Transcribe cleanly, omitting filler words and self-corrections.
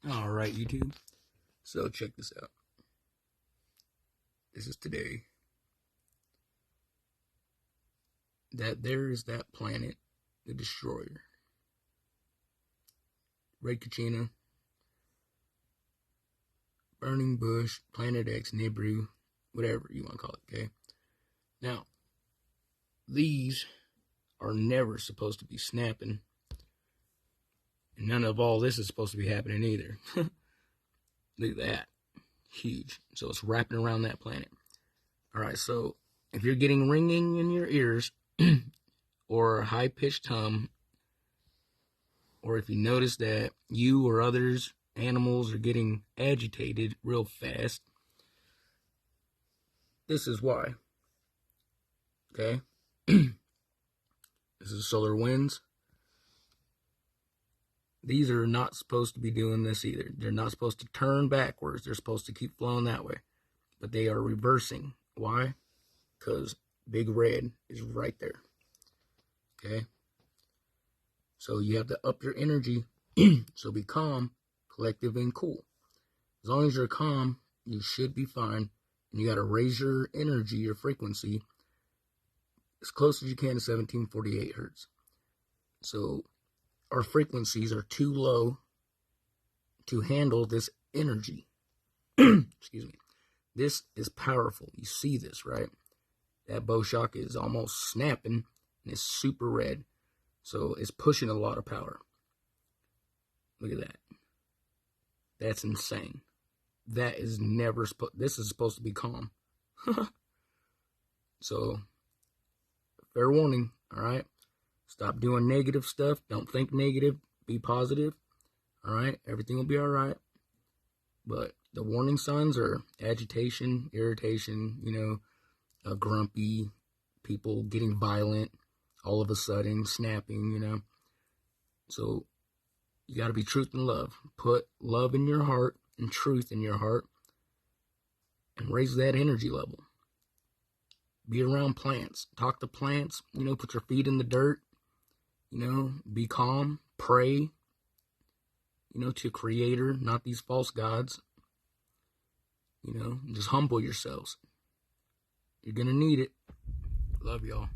All right, YouTube. So check this out. This is today. That there is that planet, the destroyer. Red Kachina, Burning Bush, Planet X, Nibiru, whatever you want to call it, okay? Now, these are never supposed to be snapping. And none of all this is supposed to be happening either. Look at that. Huge. So it's wrapping around that planet. Alright, so if you're getting ringing in your ears, or high-pitched hum, or if you notice that you or others, animals, are getting agitated real fast, this is why. Okay? This is solar winds. These are not supposed to be doing this either. They're not supposed to turn backwards. They're supposed to keep flowing that way. But they are reversing. Why? Because Big Red is right there. Okay? So you have to up your energy. So be calm, collective, and cool. As long as you're calm, you should be fine. And you got to raise your energy, your frequency, as close as you can to 1748 hertz. So our frequencies are too low to handle this energy. Excuse me. This is powerful. You see this, right? That bow shock is almost snapping, and it's super red. So it's pushing a lot of power. Look at that. That's insane. That is never supposed. This is supposed to be calm. So, fair warning, all right? Stop doing negative stuff. Don't think negative. Be positive. All right? Everything will be all right. But the warning signs are agitation, irritation, grumpy, people getting violent all of a sudden, snapping, So you got to be truth and love. Put love in your heart and truth in your heart and raise that energy level. Be around plants. Talk to plants. Put your feet in the dirt. Be calm, pray, to Creator, not these false gods. Just humble yourselves. You're going to need it. Love y'all.